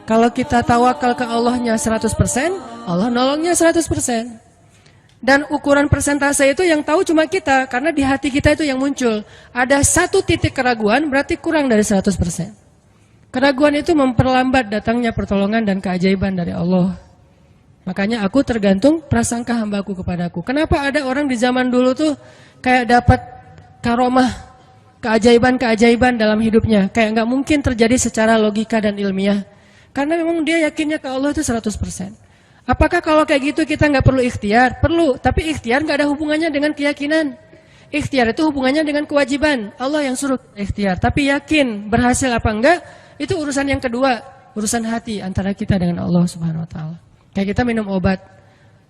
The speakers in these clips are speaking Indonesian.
Kalau kita tawakal ke Allahnya 100%, Allah nolongnya 100%. Dan ukuran persentase itu yang tahu cuma kita, karena di hati kita itu yang muncul. Ada satu titik keraguan, berarti kurang dari 100%. Keraguan itu memperlambat datangnya pertolongan dan keajaiban dari Allah. Makanya aku tergantung prasangka hambaku kepadaku. Kenapa ada orang di zaman dulu tuh kayak dapat karomah, keajaiban-keajaiban dalam hidupnya. Kayak nggak mungkin terjadi secara logika dan ilmiah. Karena memang dia yakinnya ke Allah itu 100%. Apakah kalau kayak gitu kita nggak perlu ikhtiar? Perlu, tapi ikhtiar nggak ada hubungannya dengan keyakinan. Ikhtiar itu hubungannya dengan kewajiban. Allah yang suruh ikhtiar, tapi yakin berhasil apa enggak, itu urusan yang kedua. Urusan hati antara kita dengan Allah Subhanahu Wa Taala. Kayak kita minum obat.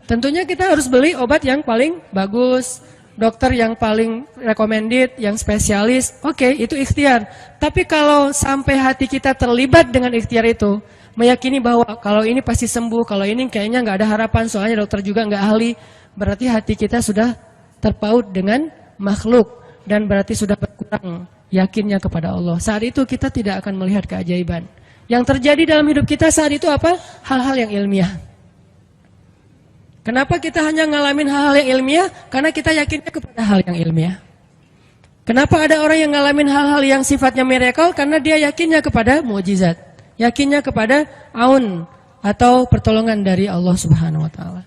Tentunya kita harus beli obat yang paling bagus, dokter yang paling recommended, yang spesialis. Oke, itu ikhtiar. Tapi kalau sampai hati kita terlibat dengan ikhtiar itu, meyakini bahwa kalau ini pasti sembuh, kalau ini kayaknya nggak ada harapan, soalnya dokter juga nggak ahli, berarti hati kita sudah terpaut dengan makhluk dan berarti sudah berkurang yakinnya kepada Allah. Saat itu kita tidak akan melihat keajaiban. Yang terjadi dalam hidup kita saat itu apa? Hal-hal yang ilmiah. Kenapa kita hanya ngalamin hal-hal yang ilmiah? Karena kita yakinnya kepada hal yang ilmiah. Kenapa ada orang yang ngalamin hal-hal yang sifatnya miracle? Karena dia yakinnya kepada mukjizat. Yakinnya kepada aun atau pertolongan dari Allah Subhanahu Wa Taala.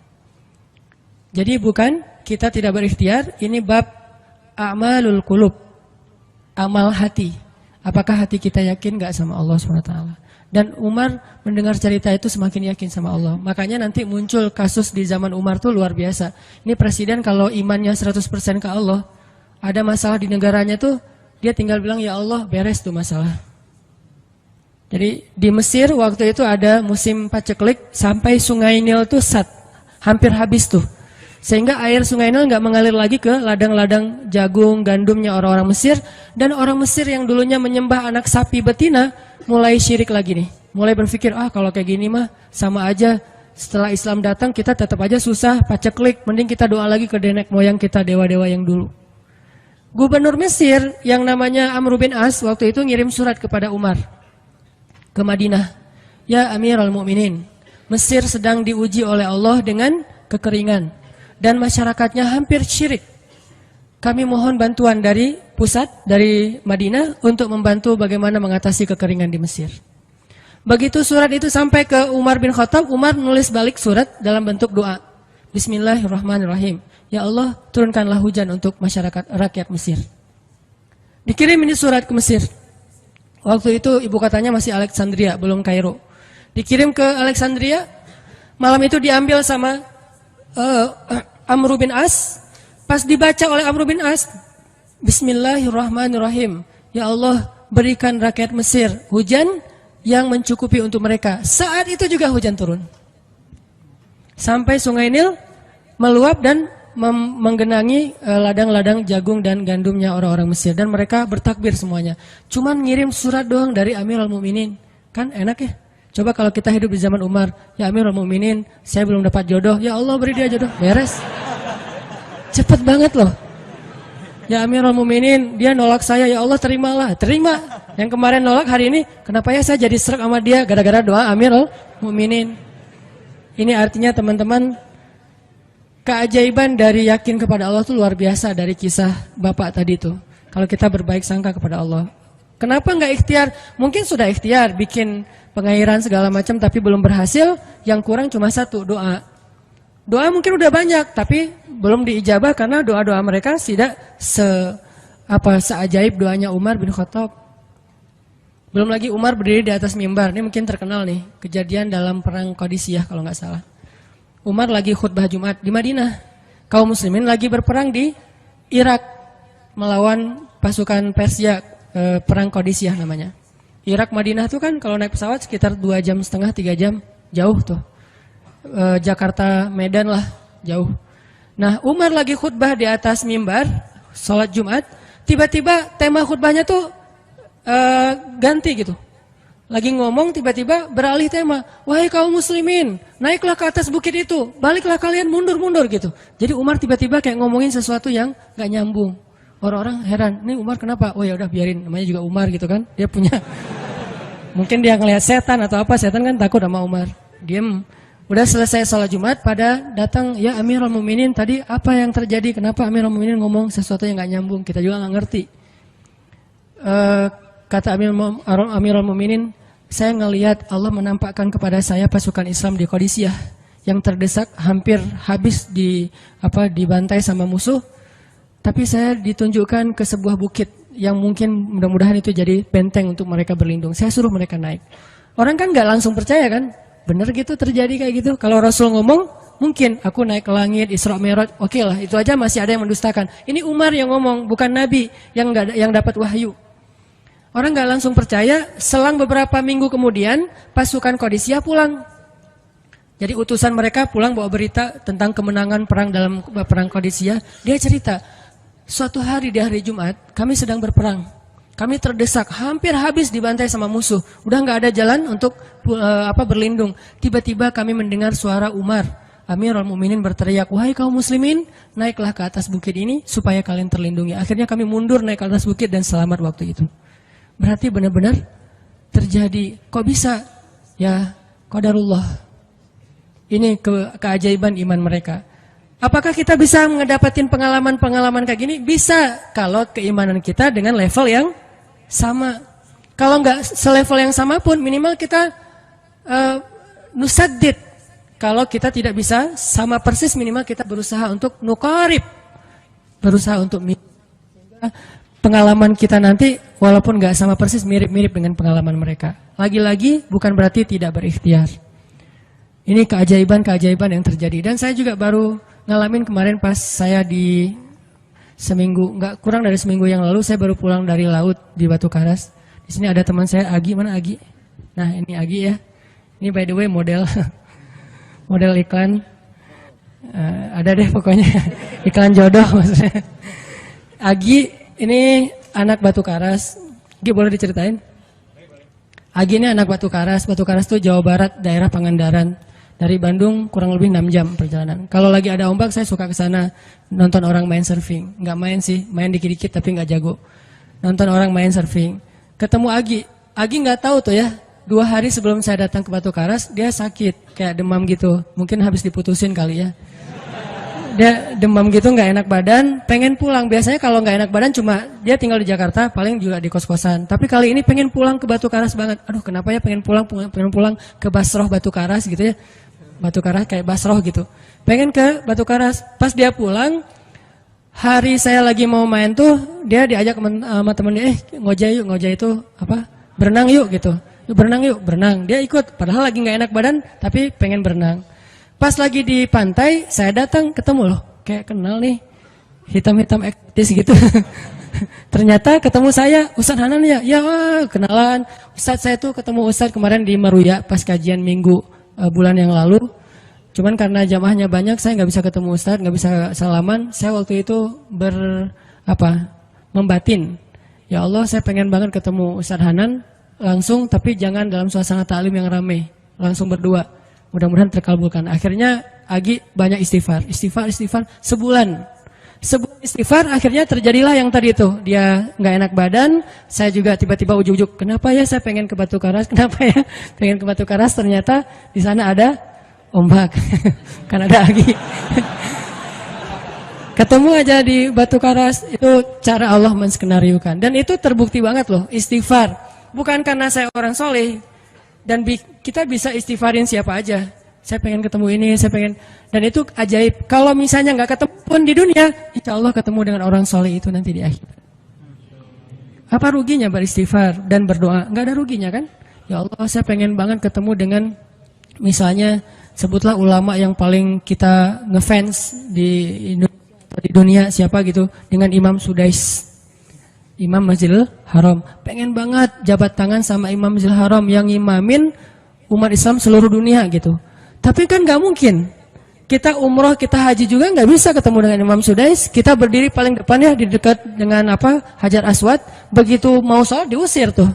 Jadi bukan kita tidak berikhtiar, ini bab a'malul qulub, amal hati. Apakah hati kita yakin nggak sama Allah Subhanahu Wa Taala? Dan Umar mendengar cerita itu semakin yakin sama Allah. Makanya nanti muncul kasus di zaman Umar tuh luar biasa. Ini presiden kalau imannya 100% ke Allah, ada masalah di negaranya tuh dia tinggal bilang ya Allah beres tuh masalah. Jadi di Mesir waktu itu ada musim paceklik sampai sungai Nil tuh hampir habis tuh. Sehingga air sungai Nil nggak mengalir lagi ke ladang-ladang jagung, gandumnya orang-orang Mesir. Dan orang Mesir yang dulunya menyembah anak sapi betina mulai syirik lagi nih. Mulai berpikir, kalau kayak gini mah sama aja. Setelah Islam datang kita tetap aja susah, paceklik. Mending kita doa lagi ke nenek moyang kita, dewa-dewa yang dulu. Gubernur Mesir yang namanya Amr bin As waktu itu ngirim surat kepada Umar ke Madinah. Ya Amirul Mukminin, Mesir sedang diuji oleh Allah dengan kekeringan dan masyarakatnya hampir syirik. Kami mohon bantuan dari pusat, dari Madinah untuk membantu bagaimana mengatasi kekeringan di Mesir. Begitu surat itu sampai ke Umar bin Khattab, Umar menulis balik surat dalam bentuk doa. Bismillahirrahmanirrahim. Ya Allah, turunkanlah hujan untuk masyarakat rakyat Mesir. Dikirim ini surat ke Mesir. Waktu itu ibu katanya masih Alexandria, belum Kairo. Dikirim ke Alexandria, malam itu diambil sama Amr bin As. Pas dibaca oleh Amr bin As, Bismillahirrahmanirrahim. Ya Allah, berikan rakyat Mesir hujan yang mencukupi untuk mereka. Saat itu juga hujan turun. Sampai sungai Nil meluap dan menggenangi ladang-ladang jagung dan gandumnya orang-orang Mesir. Dan mereka bertakbir semuanya. Cuman ngirim surat doang dari Amirul Mukminin. Kan enak ya? Coba kalau kita hidup di zaman Umar. Ya Amirul Mukminin, saya belum dapat jodoh. Ya Allah beri dia jodoh. Beres. Cepet banget loh. Ya Amirul Mukminin, dia nolak saya. Ya Allah terimalah. Terima. Yang kemarin nolak hari ini, kenapa ya saya jadi serak sama dia? Gara-gara doa Amirul Mukminin. Ini artinya teman-teman, keajaiban dari yakin kepada Allah itu luar biasa dari kisah Bapak tadi itu. Kalau kita berbaik sangka kepada Allah. Kenapa nggak ikhtiar? Mungkin sudah ikhtiar, bikin pengairan segala macam tapi belum berhasil. Yang kurang cuma satu, doa. Doa mungkin udah banyak tapi belum diijabah karena doa-doa mereka tidak seajaib doanya Umar bin Khattab. Belum lagi Umar berdiri di atas mimbar. Ini mungkin terkenal nih, kejadian dalam perang Qadisiyah kalau nggak salah. Umar lagi khutbah Jumat di Madinah. Kaum muslimin lagi berperang di Irak melawan pasukan Persia, perang Qadisiyah namanya. Irak Madinah itu kan kalau naik pesawat sekitar 2,5 jam, 3 jam, jauh tuh. Jakarta Medan lah, jauh. Nah, Umar lagi khutbah di atas mimbar, sholat Jumat, tiba-tiba tema khutbahnya tuh ganti gitu. Lagi ngomong tiba-tiba beralih tema. Wahai kaum muslimin, naiklah ke atas bukit itu, baliklah kalian mundur-mundur gitu. Jadi Umar tiba-tiba kayak ngomongin sesuatu yang gak nyambung. Orang-orang heran, ini Umar kenapa? Oh ya udah biarin, namanya juga Umar gitu kan. Dia punya Mungkin dia ngelihat setan atau apa, setan kan takut sama Umar. Diem. Udah selesai sholat Jumat, pada datang, ya Amirul Mukminin, tadi apa yang terjadi? Kenapa Amirul Mukminin ngomong sesuatu yang nggak nyambung? Kita juga nggak ngerti. Kata Amirul Mukminin, saya ngelihat Allah menampakkan kepada saya pasukan Islam di Qadisiyah yang terdesak, hampir habis dibantai sama musuh. Tapi saya ditunjukkan ke sebuah bukit yang mungkin mudah-mudahan itu jadi benteng untuk mereka berlindung. Saya suruh mereka naik. Orang kan nggak langsung percaya kan? Bener gitu terjadi kayak gitu. Kalau Rasul ngomong, mungkin aku naik ke langit, Isra Mi'raj, oke lah, itu aja masih ada yang mendustakan. Ini Umar yang ngomong, bukan Nabi yang dapat wahyu. Orang nggak langsung percaya. Selang beberapa minggu kemudian, pasukan Qadisiyah pulang. Jadi utusan mereka pulang bawa berita tentang kemenangan perang dalam perang Qadisiyah. Dia cerita, suatu hari di hari Jumat, kami sedang berperang. Kami terdesak, hampir habis dibantai sama musuh. Udah nggak ada jalan untuk berlindung. Tiba-tiba kami mendengar suara Umar. Amirul Mukminin berteriak, wahai kaum muslimin, naiklah ke atas bukit ini supaya kalian terlindungi. Akhirnya kami mundur naik ke atas bukit dan selamat waktu itu. Berarti benar-benar terjadi. Kok bisa? Ya, qadarullah. Ini keajaiban iman mereka. Apakah kita bisa mendapatkan pengalaman-pengalaman kayak gini? Bisa, kalau keimanan kita dengan level yang sama. Kalau nggak selevel yang sama pun, minimal kita nusaddid. Kalau kita tidak bisa sama persis, minimal kita berusaha untuk nuqarib. Berusaha untuk pengalaman kita nanti, walaupun nggak sama persis, mirip-mirip dengan pengalaman mereka. Lagi-lagi, bukan berarti tidak berikhtiar. Ini keajaiban-keajaiban yang terjadi. Dan saya juga baru ngalamin kemarin pas saya di seminggu, nggak kurang dari seminggu yang lalu, saya baru pulang dari laut di Batu Karas. Di sini ada teman saya, Agi. Mana Agi? Nah, ini Agi ya. Ini by the way model model iklan. Ada deh pokoknya iklan jodoh maksudnya. Agi ini anak Batu Karas. Agi boleh diceritain? Agi ini anak Batu Karas. Batu Karas itu Jawa Barat, daerah Pangandaran. Dari Bandung kurang lebih 6 jam perjalanan. Kalau lagi ada ombak saya suka ke sana nonton orang main surfing. Nggak main sih, main dikit-dikit tapi nggak jago. Nonton orang main surfing. Ketemu Agi. Agi nggak tahu tuh ya. 2 hari sebelum saya datang ke Batu Karas, dia sakit, kayak demam gitu. Mungkin habis diputusin kali ya. Dia demam gitu, nggak enak badan, pengen pulang. Biasanya kalau nggak enak badan cuma dia tinggal di Jakarta, paling juga di kos-kosan. Tapi kali ini pengen pulang ke Batu Karas banget. Aduh, kenapa ya pengen pulang ke Basroh Batu Karas gitu ya. Batu Karas kayak Basroh gitu. Pengen ke Batu Karas. Pas dia pulang, hari saya lagi mau main tuh, dia diajak sama temennya, ngojek itu apa? Berenang yuk gitu. Berenang yuk, berenang. Dia ikut, padahal lagi nggak enak badan, tapi pengen berenang. Pas lagi di pantai, saya datang ketemu loh, kayak kenal nih, hitam-hitam ektis gitu. Ternyata ketemu saya, Ustadz Hanan ya, ya kenalan. Ustadz saya tuh ketemu Ustadz kemarin di Meruya pas kajian minggu bulan yang lalu. Cuman karena jamaahnya banyak, saya nggak bisa ketemu Ustadz, nggak bisa salaman. Saya waktu itu membatin. Ya Allah, saya pengen banget ketemu Ustadz Hanan langsung, tapi jangan dalam suasana ta'lim yang ramai, langsung berdua. Mudah-mudahan terkabulkan. Akhirnya Agi banyak istighfar sebulan istighfar. Akhirnya terjadilah yang tadi itu. Dia nggak enak badan. Saya juga tiba-tiba ujuk-ujuk. Kenapa ya saya pengen ke Batu Karas? Kenapa ya pengen ke Batu Karas? Ternyata di sana ada ombak. Kan ada Agi. Ketemu aja di Batu Karas. Itu cara Allah menskenariokan. Dan itu terbukti banget loh. Istighfar. Bukan karena saya orang soleh. Dan kita bisa istighfarin siapa aja. Saya pengen ketemu ini, saya pengen. Dan itu ajaib. Kalau misalnya nggak ketemu pun di dunia, insya Allah ketemu dengan orang soleh itu nanti di akhir. Apa ruginya beristighfar dan berdoa? Nggak ada ruginya kan? Ya Allah, saya pengen banget ketemu dengan, misalnya, sebutlah ulama yang paling kita ngefans di dunia siapa gitu, dengan Imam Sudais. Imam Masjidil Haram. Pengen banget jabat tangan sama Imam Masjidil Haram yang imamin umat Islam seluruh dunia gitu. Tapi kan nggak mungkin. Kita umroh, kita haji juga nggak bisa ketemu dengan Imam Sudais. Kita berdiri paling depan ya, di dekat dengan Hajar Aswad. Begitu mau sholat diusir tuh.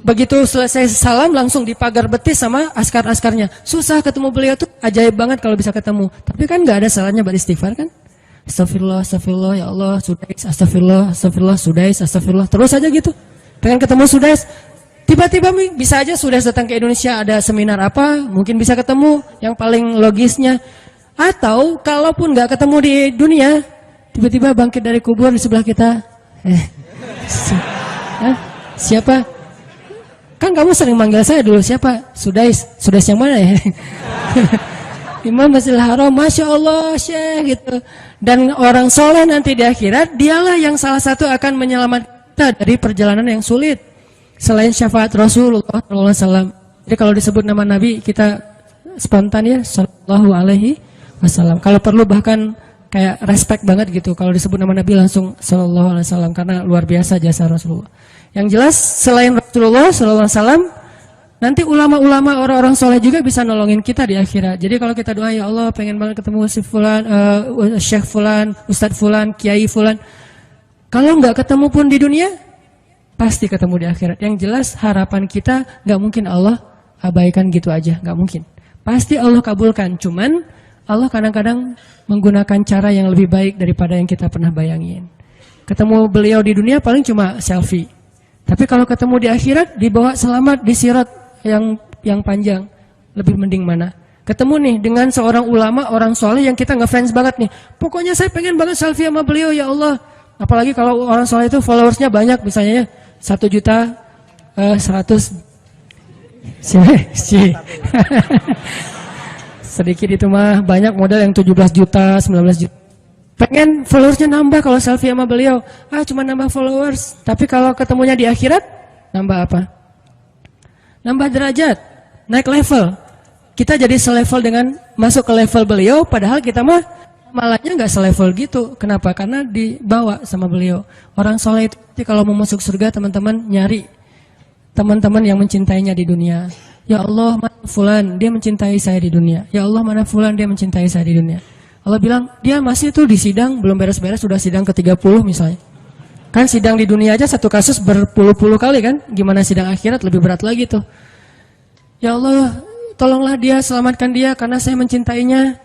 Begitu selesai salam langsung dipagar betis sama askar-askarnya. Susah ketemu beliau tuh, ajaib banget kalau bisa ketemu. Tapi kan nggak ada salahnya beristighfar kan? Astagfirullah, astagfirullah, ya Allah, Sudais, astagfirullah, astagfirullah, Sudais, astagfirullah. Terus aja gitu. Pengen ketemu Sudais. Tiba-tiba bisa aja sudah datang ke Indonesia, ada seminar apa, mungkin bisa ketemu yang paling logisnya. Atau kalaupun nggak ketemu di dunia, tiba-tiba bangkit dari kubur di sebelah kita. Siapa? Kan kamu sering manggil saya dulu, siapa? Sudais yang mana ya? Imam Masjidil Haram, Masya Allah Syekh gitu. Dan orang soleh nanti di akhirat, dialah yang salah satu akan menyelamatkan kita dari perjalanan yang sulit. Selain syafaat Rasulullah SAW. Jadi kalau disebut nama Nabi, kita spontan ya, Sallallahu Alaihi Wasallam. Kalau perlu bahkan kayak respect banget gitu. Kalau disebut nama Nabi langsung Sallallahu Alaihi Wasallam, karena luar biasa jasa Rasulullah. Yang jelas selain Rasulullah Sallallahu Alaihi Wasallam, nanti ulama-ulama orang-orang soleh juga bisa nolongin kita di akhirat. Jadi kalau kita doa, ya Allah pengen banget ketemu si Fulan, Syekh Fulan, Ustadz Fulan, Kiai Fulan. Kalau nggak ketemu pun di dunia, pasti ketemu di akhirat. Yang jelas harapan kita nggak mungkin Allah abaikan gitu aja, nggak mungkin. Pasti Allah kabulkan. Cuman Allah kadang-kadang menggunakan cara yang lebih baik daripada yang kita pernah bayangin. Ketemu beliau di dunia paling cuma selfie. Tapi kalau ketemu di akhirat, dibawa selamat di sirat yang panjang, lebih mending mana? Ketemu nih dengan seorang ulama, orang soleh yang kita ngefans banget nih. Pokoknya saya pengen banget selfie sama beliau, ya Allah. Apalagi kalau orang soleh itu followersnya banyak, misalnya 1.100.000. Sedikit itu mah, banyak model yang 17 juta, 19 juta. Pengen followersnya nambah kalau selfie sama beliau. Cuma nambah followers. Tapi kalau ketemunya di akhirat, nambah apa? Nambah derajat, naik level. Kita jadi selevel dengan masuk ke level beliau, padahal kita mah malahnya nggak selevel gitu. Kenapa? Karena dibawa sama beliau. Orang soleh itu kalau mau masuk surga, teman-teman nyari teman-teman yang mencintainya di dunia. Ya Allah, mana Fulan, dia mencintai saya di dunia. Ya Allah, mana Fulan, dia mencintai saya di dunia. Allah bilang, dia masih tuh di sidang, belum beres-beres, sudah sidang ke-30 misalnya. Kan sidang di dunia aja satu kasus berpuluh-puluh kali kan. Gimana sidang akhirat, lebih berat lagi tuh. Ya Allah, tolonglah dia, selamatkan dia, karena saya mencintainya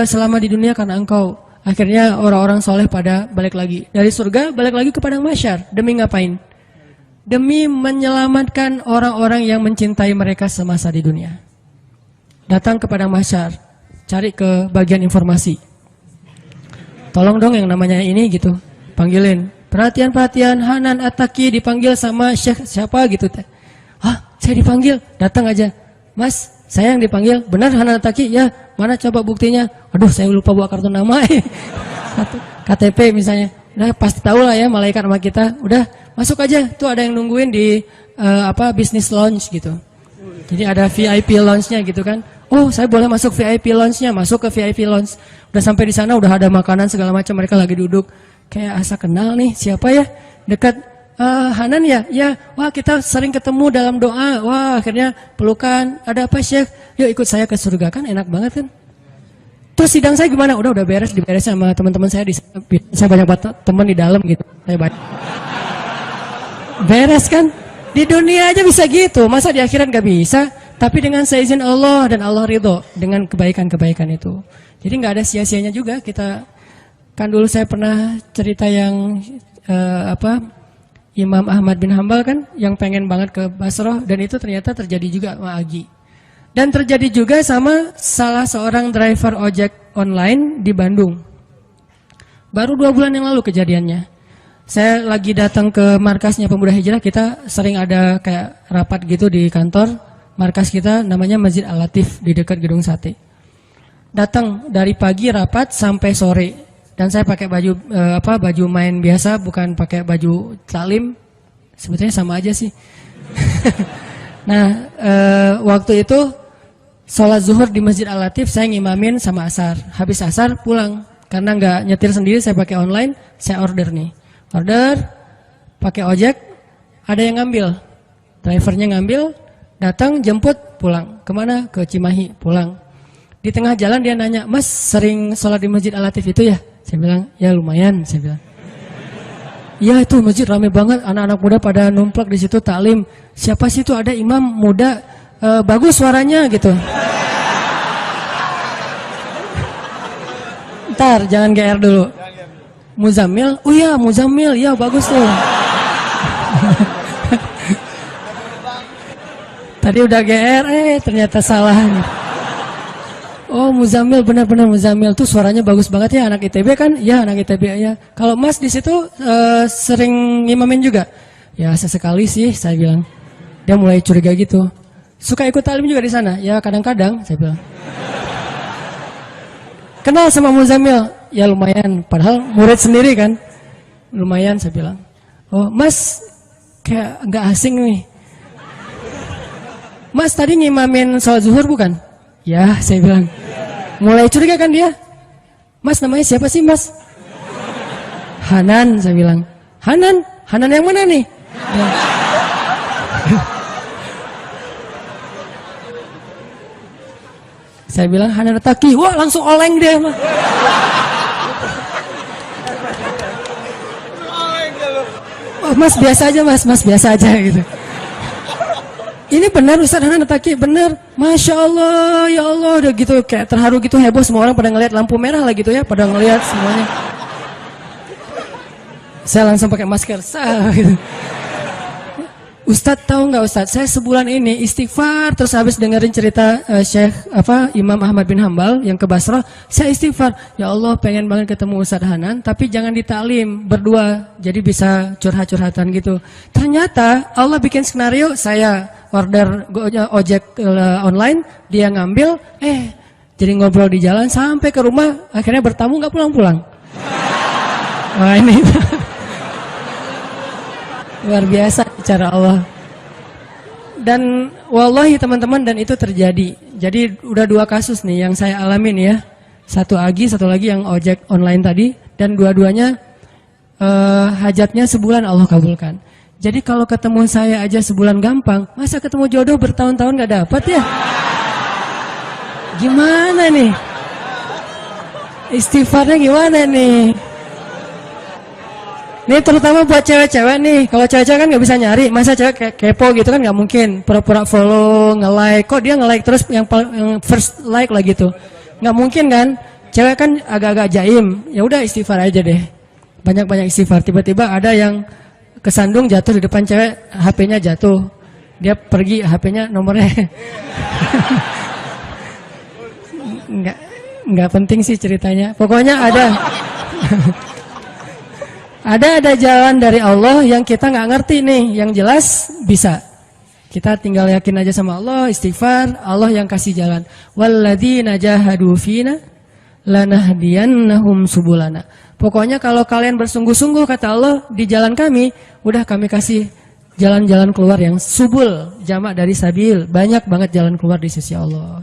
selama di dunia karena engkau. Akhirnya orang-orang soleh pada balik lagi. Dari surga, balik lagi ke padang mahsyar. Demi ngapain? Demi menyelamatkan orang-orang yang mencintai mereka semasa di dunia. Datang ke padang mahsyar, cari ke bagian informasi. Tolong dong yang namanya ini gitu, panggilin. Perhatian-perhatian, Hanan At-Taqi dipanggil sama Syekh siapa gitu. Saya dipanggil, datang aja. Mas, saya yang dipanggil, benar Hanan At-Taqi? Ya, mana coba buktinya? Aduh, saya lupa bawa kartu nama. Satu KTP misalnya. Udah pasti tahu lah ya malaikat sama kita. Udah masuk aja. Tuh ada yang nungguin di business lounge gitu. Jadi ada VIP lounge-nya gitu kan. Oh, saya boleh masuk VIP lounge-nya, masuk ke VIP lounge. Udah sampai di sana udah ada makanan segala macam, mereka lagi duduk. Kayak asa kenal nih, siapa ya? Dekat Hanan ya? Ya, wah kita sering ketemu dalam doa. Wah, akhirnya pelukan. Ada apa, Syekh? Yuk ikut saya ke surga, kan enak banget kan? Terus sidang saya gimana? Udah beres, diberesin sama teman-teman saya di sana. Saya banyak teman di dalam gitu. Saya banyak. Beres kan? Di dunia aja bisa gitu, masa di akhirat nggak bisa? Tapi dengan seizin Allah dan Allah ridho dengan kebaikan-kebaikan itu. Jadi nggak ada sia-sianya juga. Kita kan dulu saya pernah cerita yang Imam Ahmad bin Hambal kan yang pengen banget ke Basrah, dan itu ternyata terjadi juga sama Agi. Dan terjadi juga sama salah seorang driver ojek online di Bandung. Baru 2 bulan yang lalu kejadiannya. Saya lagi datang ke markasnya Pemuda Hijrah, kita sering ada kayak rapat gitu di kantor. Markas kita namanya Masjid Al-Latif di dekat Gedung Sate. Datang dari pagi rapat sampai sore. Dan saya pakai baju main biasa, bukan pakai baju taklim. Sebetulnya sama aja sih. Nah, waktu itu sholat zuhur di Masjid Al-Latif, saya ngimamin sama asar. Habis asar pulang. Karena nggak nyetir sendiri, saya pakai online, saya order nih. Order, pakai ojek, ada yang ngambil. Drivernya ngambil, datang, jemput, pulang. Kemana? Ke Cimahi, pulang. Di tengah jalan dia nanya, Mas sering sholat di Masjid Al-Latif itu ya? Saya bilang, ya lumayan, saya bilang. Ya itu masjid rame banget, anak-anak muda pada numplak di situ taklim. Siapa sih itu, ada imam muda, bagus suaranya gitu. Ntar, jangan GR dulu. Muzammil, oh iya Muzammil, ya bagus tuh. Tadi udah GR, ternyata salah nih. Oh Muzamil, benar-benar Muzamil tuh suaranya bagus banget ya, anak ITB kan? Ya anak ITB ya. Kalau Mas di situ sering ngimamin juga? Ya sesekali sih saya bilang. Dia mulai curiga gitu. Suka ikut talim juga di sana? Ya kadang-kadang saya bilang. Kenal sama Muzamil? Ya lumayan, padahal murid sendiri kan. Lumayan saya bilang. Oh Mas kayak nggak asing nih. Mas tadi ngimamin sholat zuhur bukan? Ya saya bilang. Mulai curiga kan dia. Mas namanya siapa sih Mas? Hanan saya bilang. Hanan? Hanan yang mana nih? Ya. Saya bilang Hanan Taki. Wah langsung oleng dia mah. Oh, Mas biasa aja Mas biasa aja gitu. Ini benar Ustaz Hanan Taki, benar. Masya Allah, ya Allah, udah gitu kayak terharu gitu, heboh, semua orang pada ngelihat lampu merah lah gitu ya, pada ngelihat semuanya. Saya langsung pakai masker, gitu. Ustadz tahu nggak Ustadz, saya sebulan ini istighfar terus habis dengerin cerita Imam Ahmad bin Hambal yang ke Basrah, saya istighfar, ya Allah pengen banget ketemu Ustadz Hanan, tapi jangan ditaklim berdua, jadi bisa curhat-curhatan gitu. Ternyata Allah bikin skenario, saya order ojek online, dia ngambil, jadi ngobrol di jalan sampai ke rumah, akhirnya bertamu nggak pulang-pulang. Wah ini luar biasa cara Allah. Dan wallahi teman-teman, dan itu terjadi. Jadi udah 2 kasus nih yang saya alamin ya. Satu Agi, satu lagi yang ojek online tadi, dan dua-duanya hajatnya sebulan Allah kabulkan. Jadi kalau ketemu saya aja sebulan gampang, masa ketemu jodoh bertahun-tahun gak dapat ya? Gimana nih? Istighfarnya gimana nih? Nih terutama buat cewek-cewek nih, kalau cewek-cewek kan gak bisa nyari, masa cewek kepo gitu kan gak mungkin, pura-pura follow, nge-like, kok dia nge-like terus yang first like lah gitu, gak mungkin kan, cewek kan agak-agak jaim, ya udah istighfar aja deh, banyak-banyak istighfar. Tiba-tiba ada yang kesandung jatuh di depan cewek, HP-nya jatuh, dia pergi, HP-nya nomornya, nggak penting sih ceritanya, pokoknya ada. Ada jalan dari Allah yang kita nggak ngerti nih, yang jelas bisa. Kita tinggal yakin aja sama Allah, istighfar, Allah yang kasih jalan. Walladzina jahadu fina lanahdiyannahum subulana. Pokoknya kalau kalian bersungguh-sungguh kata Allah di jalan kami, udah kami kasih jalan-jalan keluar yang subul, jamak dari sabil, banyak banget jalan keluar di sisi Allah.